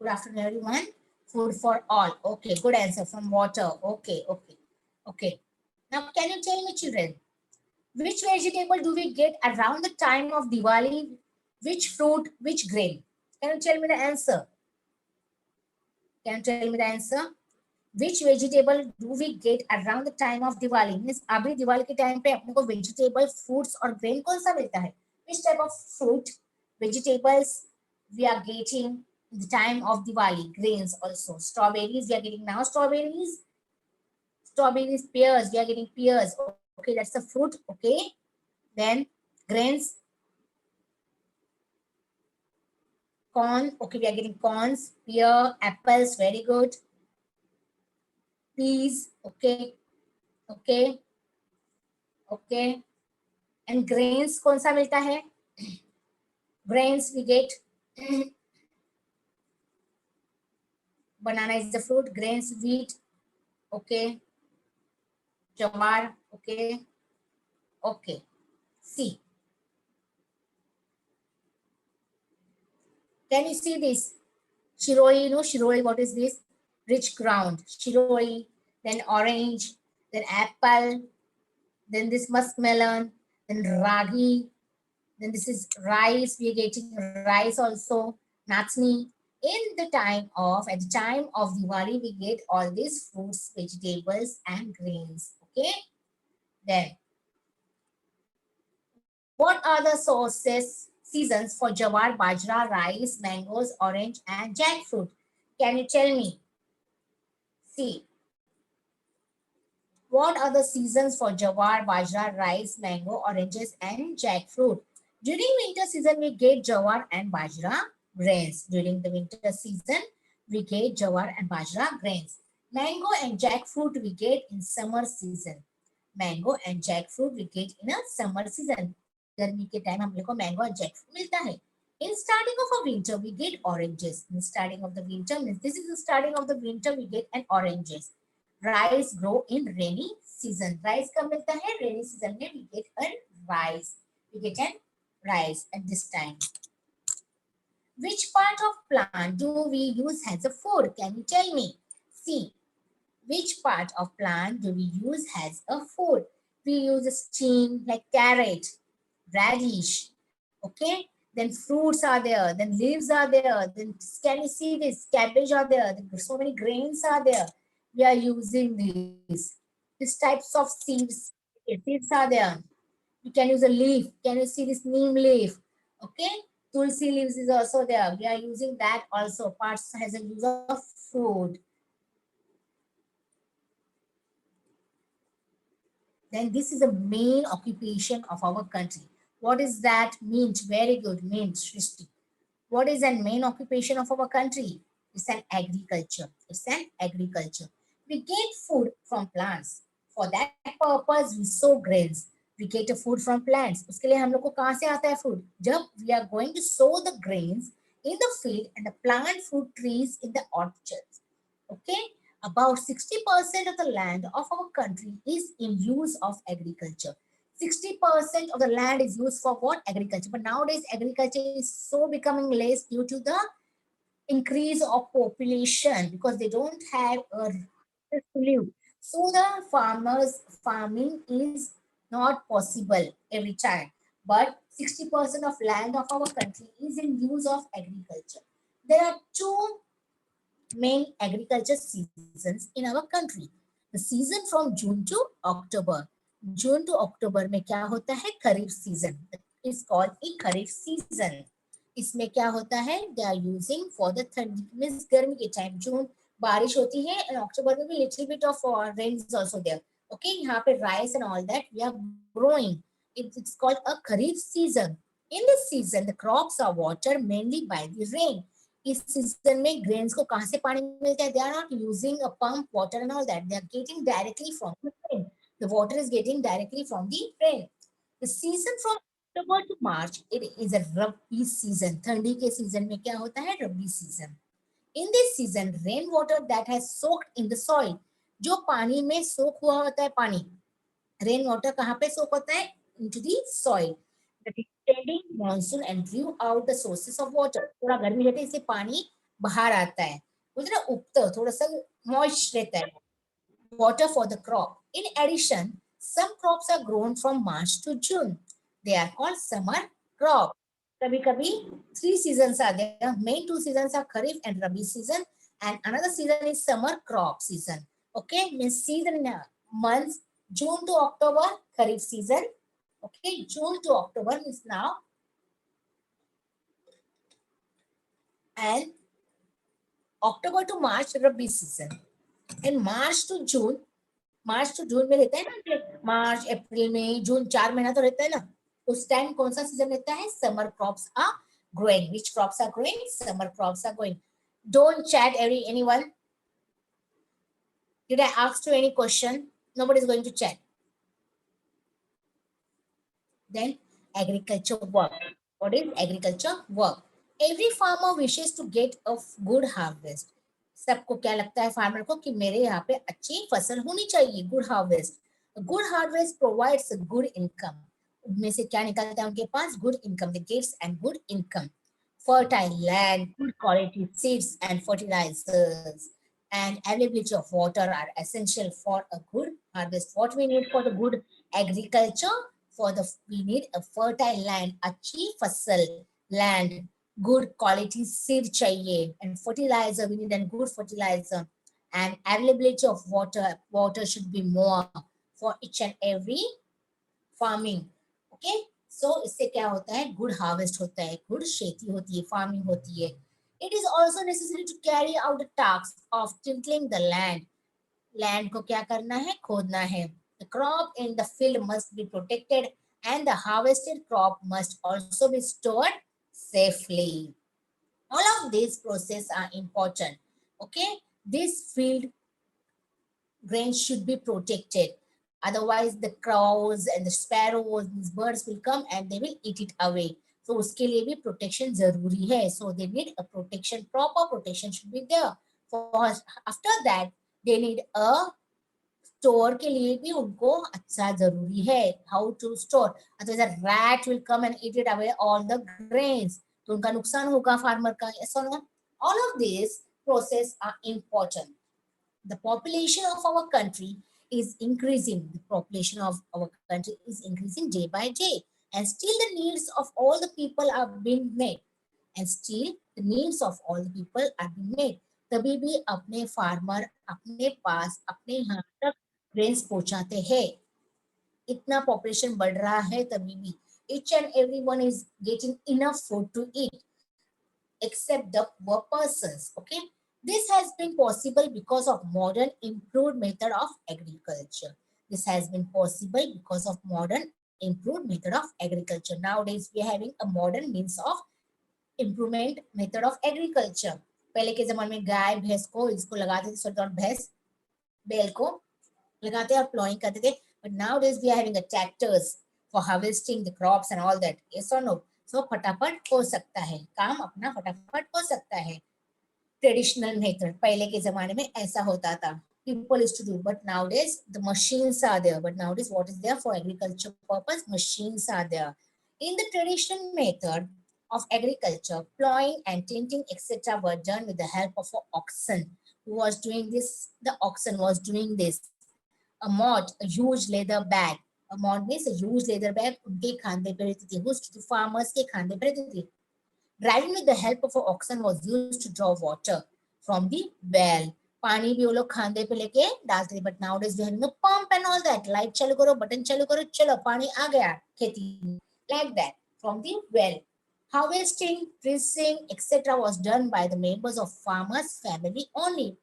Good afternoon, everyone. Food for all. Okay, good answer from water. Okay, okay, okay. Now, can you tell me, children, which vegetable do we get around the time of Diwali? Which fruit, which grain? Can you tell me the answer? Can you tell me the answer? Which vegetable do we get around the time of Diwali? Means अभी दिवाली के time पे अपने को vegetable, fruits और grain कौन सा मिलता है? Which type of fruit, vegetables we are getting in the time of Diwali? Grains also. Strawberries we are getting now. Strawberries, pears we are getting pears. Okay, that's the fruit. Okay, then grains, corn. Okay, we are getting corns, pear, apples. Very good. Peas. Okay, okay, okay. And grains कौन सा मिलता है? Grains we get banana is the fruit. Grains, wheat. Okay, jawar. Okay, okay. See, can you see this? Shiroi, you know shiroi. What is this? Rich ground. Shiroi. Then orange. Then apple. Then this muskmelon. Then ragi. Then this is rice. We are getting rice also. Natsni. At the time of Diwali, we get all these fruits, vegetables, and grains. Okay. Then, what are the seasons for jawar, bajra, rice, mangoes, orange, and jackfruit? Can you tell me? See, what are the seasons for jawar, bajra, rice, mango, oranges, and jackfruit? During winter season, we get jawar and bajra grains. During the winter season, we get jawar and bajra grains. Mango and jackfruit we get in summer season. Mango and jackfruit we get in a summer season. गर्मी के time हम लोग को mango और jackfruit मिलता है. In starting of a winter, we get oranges. In starting of the winter, means this is the starting of the winter, we get an oranges. Rice grow in rainy season. Rice कब मिलता है? Rainy season में we get a rice. We get an rice at this time. Which part of plant do we use as a food? Can you tell me? See, which part of plant do we use as a food? We use a stem like carrot, radish. Okay, then fruits are there, then leaves are there, then can you see this? Cabbage are there, so many grains are there. We are using these types of seeds. Seeds are there. You can use a leaf. Can you see this neem leaf? Okay, tulsi leaves is also there. We are using that also. Parts has a use of food. Then this is the main occupation of our country. What is that? Mint. Very good. Mint, Shrishti. What is the main occupation of our country? It's an agriculture. It's an agriculture. We get food from plants. For that purpose, we sow grains. We get a food from plants. उसके लिए हम लोग को कहाँ से आता है food? जब we are going to sow the grains in the field and the plant fruit trees in the orchards. Okay? About 60% of the land of our country is in use of agriculture. 60% of the land is used for what? Agriculture. But nowadays, agriculture is so becoming less due to the increase of population because they don't have a place to live. So the farming is not possible every time. But 60% of land of our country is in use of agriculture. There are two main agriculture seasons in our country. The season from June to October. June to October में क्या होता है? खरीफ season. It's called a kharif season. इसमें क्या होता है? They are using for the ठंडी means गर्मी के time. June बारिश होती है and October में भी little bit of rain is also there. Okay, यहाँ पे rice and all that we are growing. It's called a kharif season. In this season, the crops are watered mainly by the rain. इस season में grains को कहां से पानी मिलता है? They are not using a pump water and all that. They are getting directly from the rain. The water is getting directly from the rain. The season from October to March, it is a Rabi season. ठंडी के season में क्या होता है? Rabi season. In this season, rain water that has soaked in the soil, जो पानी में सोख हुआ होता है पानी, रेन वाटर कहाँ पे सोख होता है? Into the soil. The descending monsoon and drew out the sources of water. थोड़ा गर्मी रहती है इससे पानी बाहर आता है, बोलते ना उगता, थोड़ा सा मॉइस्ट रहता है. Water for the crop. In addition, some crops are grown from March to June. They are called summer crop. कभी कभी 3 seasons are there. Main 2 seasons are Kharif and Rabi season, and another season is summer crop season. Okay, means season months June to October Kharif season. Okay, June to October is now, and October to March Rabi season, and March to June में रहता है ना, मार्च अप्रैल मई जून 4 महीना तो रहता है ना. उस टाइम कौन सा सीजन रहता है? Summer crops are growing. Which crops are growing? Summer crops are growing. Don't chat anyone. Did I ask you any question? Nobody is going to chat. Then agriculture work. What is agriculture work? Every farmer wishes to get a good harvest. सबको क्या लगता है farmer को कि मेरे यहाँ पे अच्छी फसल होनी चाहिए, good harvest. Good harvest provides good income. उनमें से क्या निकलता है उनके पास? Good income. They gives and good income. Fertile land, good quality seeds and fertilizers, and availability of water are essential for a good harvest. What we need for the good agriculture? We need a fertile land, अच्छी फसल, land, good quality seed चाहिए, and fertilizer, we need a good fertilizer, and availability of water should be more for each and every farming. Okay, so इससे क्या होता है? Good harvest होता है, good खेती होती है, फार्मिंग होती है. It is also necessary to carry out the task of tilling the land. Land को क्या करना है? खोदना है. The crop in the field must be protected and the harvested crop must also be stored safely. All of these processes are important. Okay, this field grain should be protected. Otherwise, the crows and the sparrows, these birds will come and they will eat it away. So उसके लिए भी protection जरूरी है. So they need a protection, proper protection should be there. For after that, they need a store के लिए भी उनको अच्छा जरूरी है. How to store? Otherwise rat will come and eat it away all the grains, तो उनका नुकसान होगा फार्मर का. यस और no? All of this process are important. The population of our country is increasing. The population of our country is increasing day by day, and still the needs of all the people are being met. And still the needs of all the people are being met. तभी भी अपने farmer अपने पास अपने यहाँ तक grains पहुंचाते हैं. इतना पॉपुलेशन बढ़ रहा है तभी भी each and everyone is getting enough food to eat except the poor persons. Okay, this has been possible because of modern improved method of agriculture. This has been possible because of modern improved method of agriculture. Nowadays we are having a modern means of improvement method of agriculture. पहले के जमाने में गाय भैंस को इसको लगाते थे, sorry not भैंस, बैल को लगाते और प्लॉइंग करते थे. But nowadays we are having a tractors for harvesting the crops and all that. Yes or no? So फटाफट हो सकता है, काम अपना फटाफट हो सकता है. ट्रेडिशनल मेथड पहले के जमाने में ऐसा होता था. People used to do, but nowadays the machines are there. But nowadays what is there for agriculture purpose? Machines are there. In the traditional method of agriculture, plowing and tinting etc. were done with the help of an oxen. Who was doing this? The oxen was doing this. A mott, a huge leather bag. A mott means a huge leather bag. उनके खांदे पे रहती थी. Whose? To farmers के खांदे पे रहती थी. Driving with the help of an oxen was used to draw water from the well. पानी भी वो लोग खांदे पे लेके डालते थे. But nowadays we have no pump and all that. Light चालू करो, button चालू करो, चलो पानी आ गया खेती में. Like that from the well. Harvesting, dressing, etc. was done by the members of farmers' family only.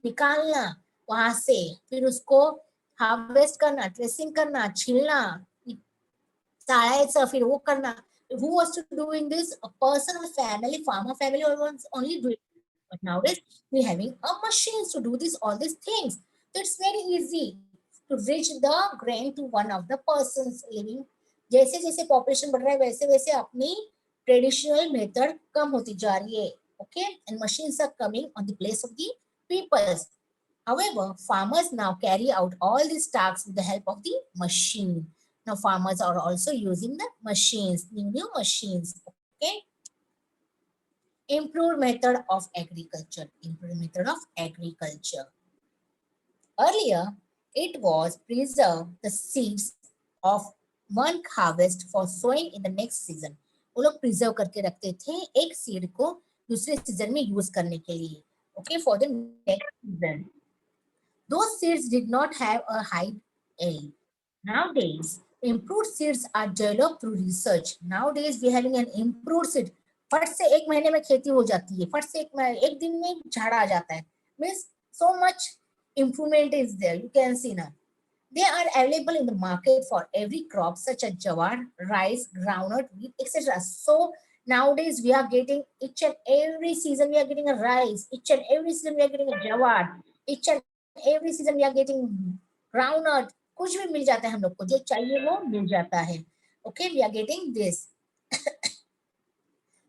निकालना वहां से, फिर उसको हार्वेस्ट करना, ड्रेसिंग करना, छिलना, चाळायचं, फिर वो करना. Who was to doing this? A person or family, farmer family was only doing it. But nowadays we're having a machines to do this, all these things. So it's very easy to reach the grain to one of the persons living. जैसे जैसे population बढ़ रहा है वैसे वैसे अपनी traditional method कम होती जा रही है. Okay, and machines are coming on the place of the peoples. However, farmers now carry out all these tasks with the help of the machine. Now farmers are also using the machines, new machines. Okay. Improved method of agriculture. Improved method of agriculture. Earlier, it was preserve the seeds of one harvest for sowing in the next season. वो लोग preserve करके रखते थे एक seed को दूसरे season में use करने के लिए. Okay, for the next season. Those seeds did not have a high yield. Nowadays, improved seeds are developed through research. Nowadays, we are having an improved seed. फट से एक महीने में खेती हो जाती है, फट से एक दिन में झाड़ आ जाता है. Means so much improvement is there. You can see now. They are available in the market for every crop such as jawar, rice, groundnut, wheat, etc. So nowadays we are getting each and every season we are getting a rice, each and every season we are getting a jawar, each and every season we are getting groundnut. कुछ भी मिल जाता है हम लोग को, जो चाहिए वो मिल जाता है. Okay, we are getting this.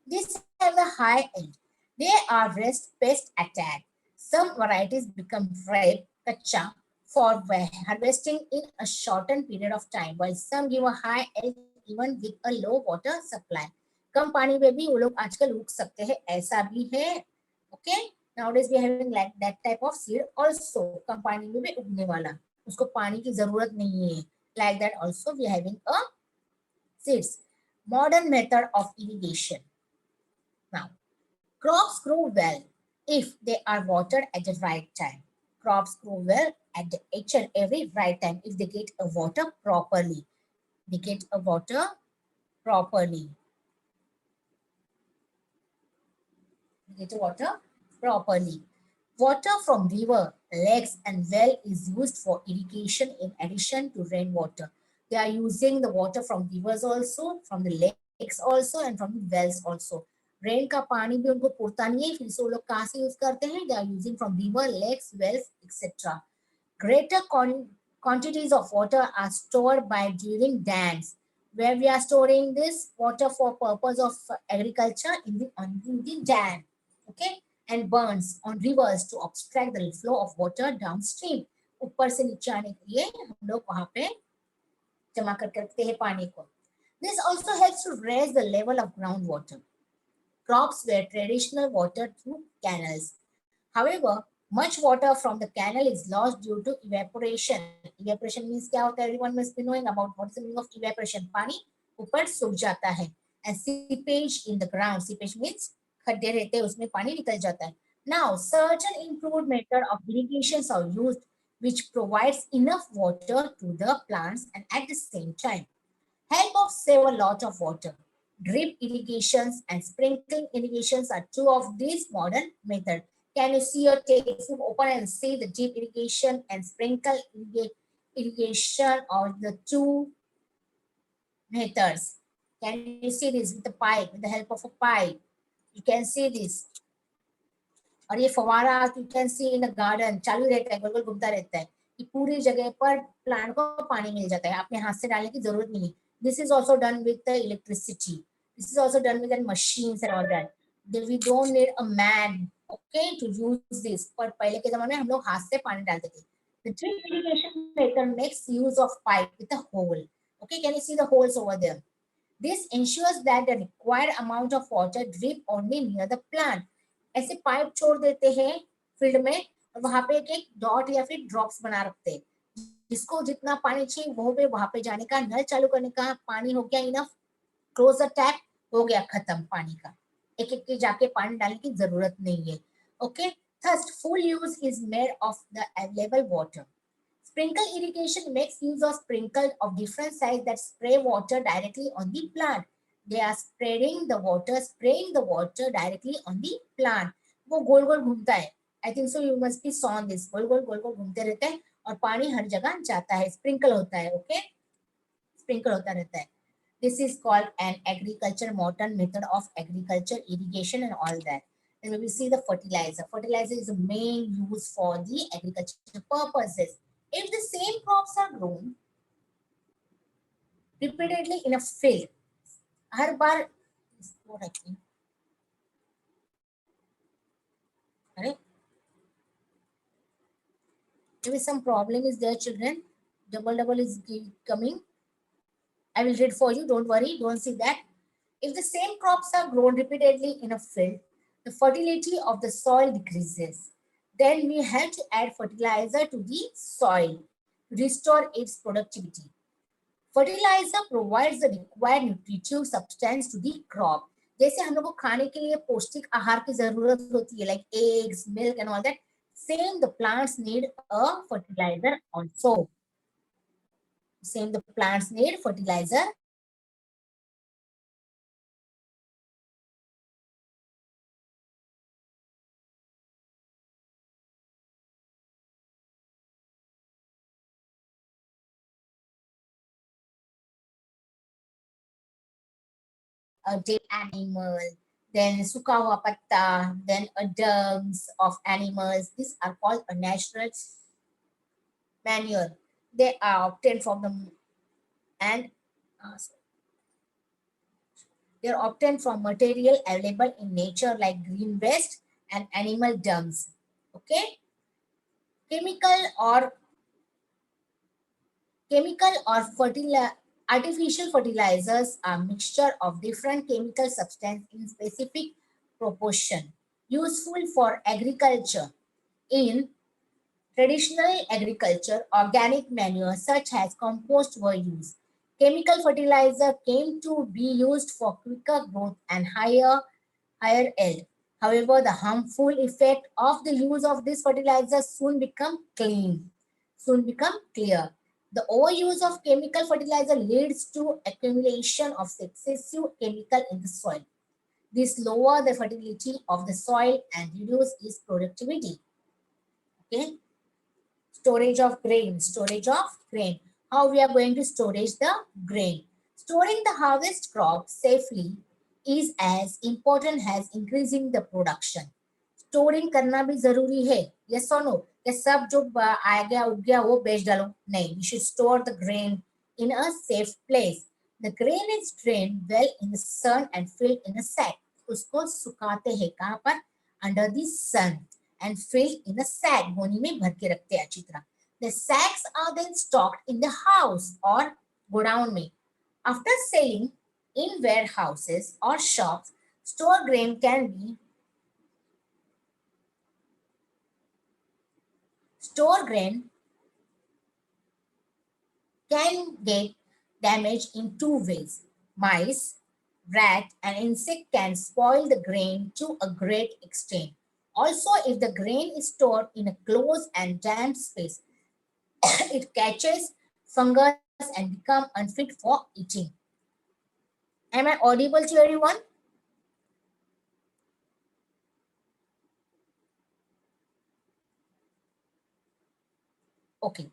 These have the high end. They are rest pest attack. Some varieties become ripe, kacha, for harvesting in a shortened period of time, while some give a high yield even with a low water supply. कम पानी में भी वो लोग आजकल उग सकते हैं, ऐसा भी है. Okay, nowadays we are having like that type of seed also. कम पानी में भी उगने वाला, उसको पानी की जरूरत नहीं है. Like that also we are having a seeds. Modern method of irrigation. Now, crops grow well if they are watered at the right time. Crops grow well at the each and every right time if they get a water properly. They get a water properly. They get a water properly. Water from river, lakes and well is used for irrigation in addition to rainwater. They are using the water from rivers also, from the lakes also and from the wells also. Rain का पानी भी उनको पुरता नहीं है, फिर से वो लोग कहाँ से यूज करते हैं? They are using from river, lakes, wells, etc. Greater quantities of water are stored by during dams, where we are storing this water for purpose of agriculture in the dam. Okay, and burns on rivers to obstruct the flow of water downstream. ऊपर से नीचे आने के लिए हम लोग वहां पे जमा करके रखते हैं पानी को. This also helps to raise the level of groundwater. Crops were traditional water through canals. However, much water from the canal is lost due to evaporation. Evaporation means क्या होता है? Everyone must be knowing about what is the meaning of evaporation. पानी ऊपर सूख जाता है. And seepage in the ground. Seepage means खड्डे रहते हैं, उसमें पानी निकल जाता है. Now, certain improved method of irrigations are used which provides enough water to the plants and at the same time help of save a lot of water. Drip irrigations and sprinkling irrigations are two of these modern methods. Can you see your textbook open and see the drip irrigation and sprinkle irrigation are the two methods? Can you see this with the pipe, with the help of a pipe? You can see this. और ये फवारा you can see in a garden चालू रहता है, गोल गोल घूमता रहता है. ये पूरी जगह पर प्लांट को पानी मिल जाता है, आपने हाथ से डालने की जरूरत नहीं है. This is also done with the electricity. This is also done with the machines and all that. We don't need a man, okay, to use this. पर पहले के जमाने में हम लोग हाथ से पानी डालते थे. The drip irrigation method makes use of pipe with a hole. Okay, can you see the holes over there? This ensures that the required amount of water drip only near the plant. ऐसे pipe छोड़ देते हैं field में और वहां पे एक dot या फिर ड्रॉप्स बना रखते हैं, जिसको जितना पानी चाहिए वो पे वहां पे जाने का, नल चालू करने का, पानी हो गया इनफ, क्लोज द टैप, हो गया खत्म पानी का. एक एक के जाके पानी डालने की जरूरत नहीं है. Okay, thirst full use is made of the available water. Sprinkle irrigation makes use of sprinkles of different size that spray water directly on the plant. They are spraying the water directly on the plant. वो गोल गोल घूमता है. I think so you must be saw this. गोल गोल घूमते रहते हैं और पानी हर जगह जाता है. Sprinkle होता है. Okay, sprinkle होता रहता है. This is called an agriculture modern method of agriculture irrigation and all that. Then we see the fertilizer. Fertilizer is the main use for the agriculture purposes. If the same crops are grown repeatedly in a field, her bar there is some problem is there, children. Double is coming. I will read for you. Don't worry. Don't see that. If the same crops are grown repeatedly in a field, the fertility of the soil decreases. Then we have to add fertilizer to the soil to restore its productivity. Fertilizer provides the required nutritive substance to the crop. जैसे हम लोग को खाने के लिए पौष्टिक आहार की जरूरत होती है, like eggs, milk and all that. Same, the plants need a fertilizer also. Same, the plants need fertilizer. A dead animal, then suka hua patta, then a dungs of animals. These are called a natural manure. They are obtained from the and they are obtained from material available in nature like green waste and animal dungs. Okay, chemical or artificial fertilizers are mixture of different chemical substances in specific proportion, useful for agriculture. In traditional agriculture, organic manure such as compost were used. Chemical fertilizer came to be used for quicker growth and higher yield. However, the harmful effect of the use of this fertilizer soon become clear. The overuse of chemical fertilizer leads to accumulation of excessive chemical in the soil. This lower the fertility of the soil and reduce its productivity. Okay. Storage of grain. How we are going to storage the grain? Storing the harvest crop safely is as important as increasing the production. Storing करना भी जरूरी है, yes और no? क्या सब जो आ गया उग गया वो बेच डालो? नहीं, we should store the grain in a safe place. The grain is drained well in the sun and filled in a sack. उसको सुखाते हैं कहाँ पर? Under the sun and filled in a sack. गोनी में भर के रखते हैं अच्छी तरह. The sacks are then stocked in the house or godown में. After selling in warehouses or shops, stored grain can be stored grain can get damaged in two ways. Mice, rat, and insect can spoil the grain to a great extent. Also, if the grain is stored in a closed and damp space, it catches fungus and becomes unfit for eating. Am I audible to everyone? Okay.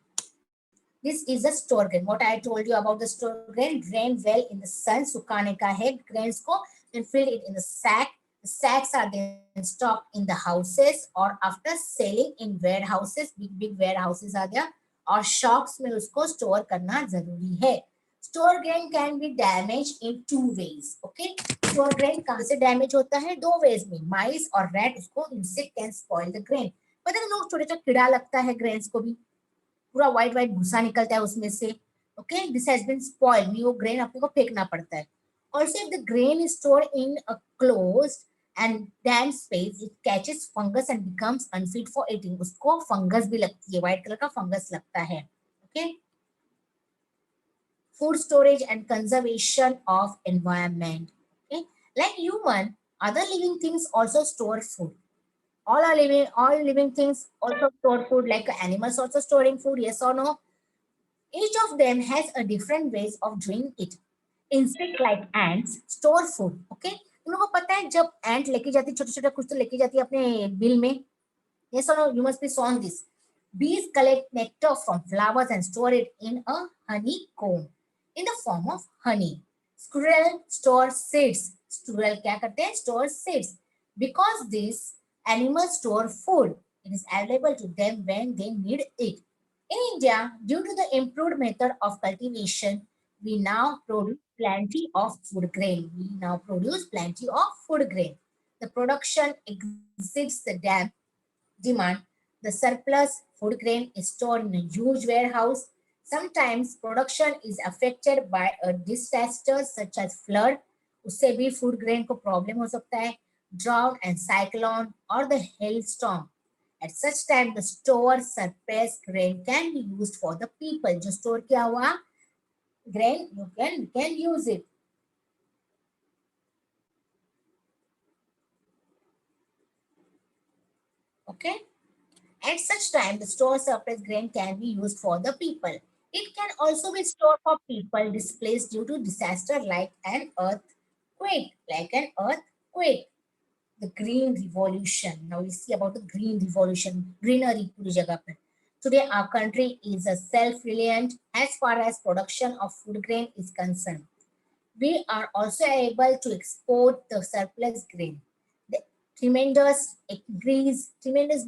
This is a store grain. What I told you about the store grain, drain well in the sun, सुखाने का है grains को, then fill it in the sack. The sacks are then stocked in the houses or after selling in warehouses, big warehouses are there, और shops में उसको store करना जरूरी है. Store grain can be damaged in two ways. Okay, store grain कहाँ से damage होता है? दो ways में. Mice और rat उसको insect can spoil the grain. पता है लोग छोटे छोटे कीड़ा लगता है grains को भी, पूरा व्हाइट भूसा निकलता है उसमें से. Okay, this has been spoiled, वो ग्रेन आपको फेंकना पड़ता है. Also if the grain is stored in a closed and damp space, it catches fungus and becomes unfit for eating. उसको फंगस भी लगती है, व्हाइट कलर का फंगस लगता है. Okay, food storage and conservation of environment. Okay, like human, other living things also store food. All living things also store food, like animals also storing food, yes or no? Each of them has a different ways of doing it. Insect like ants store food. Okay, तुम लोगों को पता है जब ant लेके जाती है छोटे छोटे कुछ तो लेके जाती है अपने बिल में, yes or no? You must be shown this. Bees collect nectar from flowers and store it in a honeycomb in the form of honey. Squirrel store seeds. Squirrel क्या करते हैं? Store seeds. Because these animals store food, it is available to them when they need it. In India, due to the improved method of cultivation, we now produce plenty of food grain. The production exceeds the demand. The surplus food grain is stored in a huge warehouse. Sometimes production is affected by a disaster such as flood. उससे भी food grain को problem हो सकता है. drought and cyclone, or the hailstorm. At such time, the stored surplus grain can be used for the people. जो store किया हुआ grain, you can use it. Okay. At such time, the stored surplus grain can be used for the people. It can also be stored for people displaced due to disaster like an earthquake. The green revolution. Now we see about the green revolution, greenery पूरी जगह पर. Today, our country is a self-reliant as far as production of food grain is concerned. We are also able to export the surplus grain. The tremendous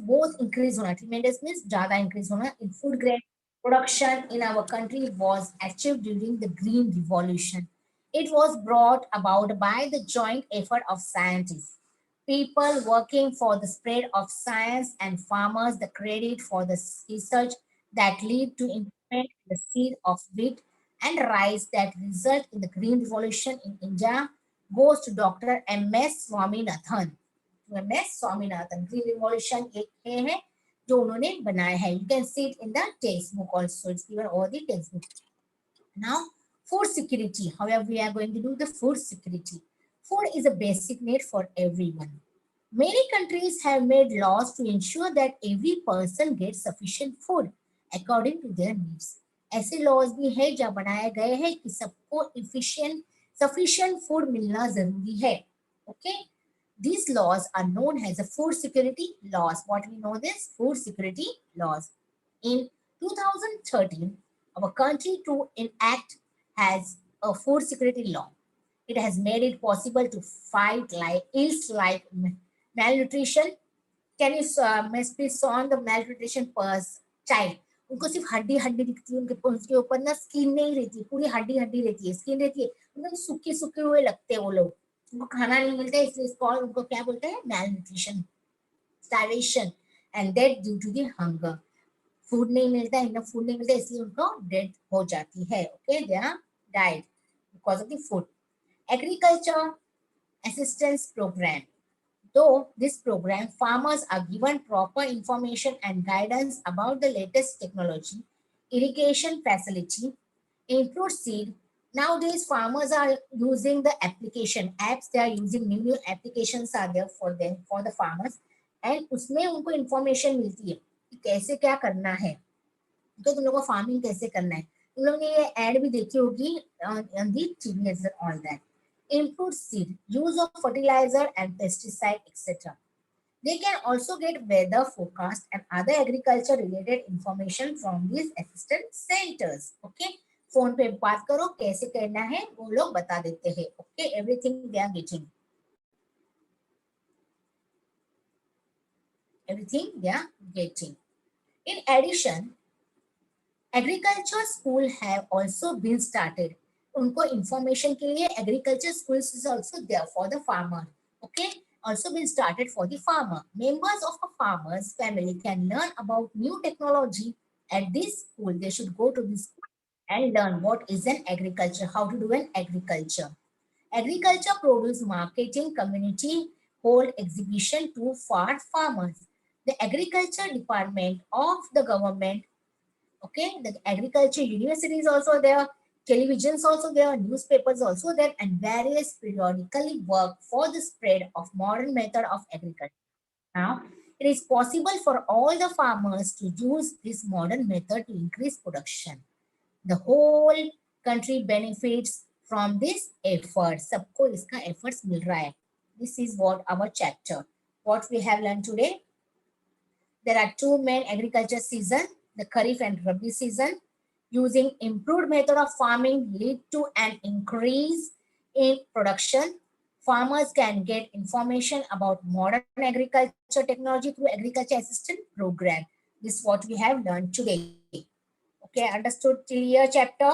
both increase होना, tremendous means ज़्यादा increase होना in food grain production in our country was achieved during the Green Revolution. It was brought about by the joint effort of scientists, people working for the spread of science, and farmers the credit for the research that lead to improvement in the seed of wheat and rice that result in the green revolution in India goes to Dr. M.S. Swaminathan. M.S. Swaminathan, green revolution एक है जो उन्होंने बनाया है. You can see it in the textbook also. It's given over the textbook. Now, food security. However, we are going to do the food security. Food is a basic need for everyone. Many countries have made laws to ensure that every person gets sufficient food according to their needs. ऐसे laws भी है जहाँ बनाए गए हैं कि सबको sufficient food मिलना जरूरी है. Okay? These laws are known as the food security laws. What we know this? Food security laws. In 2013, our country to enact has a food security law. It has made it possible to fight like ills like malnutrition. Can you please on the malnutrition per child? उनको सिर्फ हड्डी हड्डी दिखती है, उनके ऊपर ना skin नहीं रहती, पूरी हड्डी हड्डी रहती है, स्किन रहती है, उनको सूखे सूखे हुए लगते हैं वो लोग, उनको खाना नहीं मिलता है, इसलिए इसको उनको क्या बोलते हैं? malnutrition, starvation, and death due to the hunger. Food नहीं मिलता है, इनफ फूड नहीं मिलता, इसलिए उनको डेथ हो जाती है. Okay, they are died because of the food. Agriculture assistance program. Though this program, farmers are given proper information and guidance about the latest technology, irrigation facility, improved seed. Nowadays, farmers are using the application apps. They are using new applications are there for them for the farmers, and उसमें उनको information मिलती है कि कैसे क्या करना है, तो तुम लोगों को फार्मिंग कैसे करना है. तुम लोगों ने ये एड भी देखी होगी on the TV all that. Improved seed, use of fertilizer and pesticide, etc. They can also get weather forecast and other agriculture related information from these assistance centers. Okay, phone पे बात करो कैसे करना है वो लोग बता देते हैं. Okay, everything they are getting. Everything they are getting. In addition, agriculture school have also been started. उनको information के लिए agriculture schools is also there for the farmer. Okay, also been started for the farmer. Members of a farmer's family can learn about new technology at this school. They should go to this school and learn what is an agriculture, how to do an agriculture. Agriculture produce marketing community hold exhibition to for farmers. The agriculture department of the government. Okay, the agriculture university is also there, televisions also there, newspapers also there, and various periodically work for the spread of modern method of agriculture. Now, it is possible for all the farmers to use this modern method to increase production. The whole country benefits from this effort. सबको इसका efforts मिल रहा है. This is what our chapter. What we have learned today. There are two main agriculture season, the Kharif and Rabi season. Using improved method of farming lead to an increase in production. Farmers can get information about modern agriculture technology through agriculture assistant program. This is what we have learned today. Okay, understood till here chapter?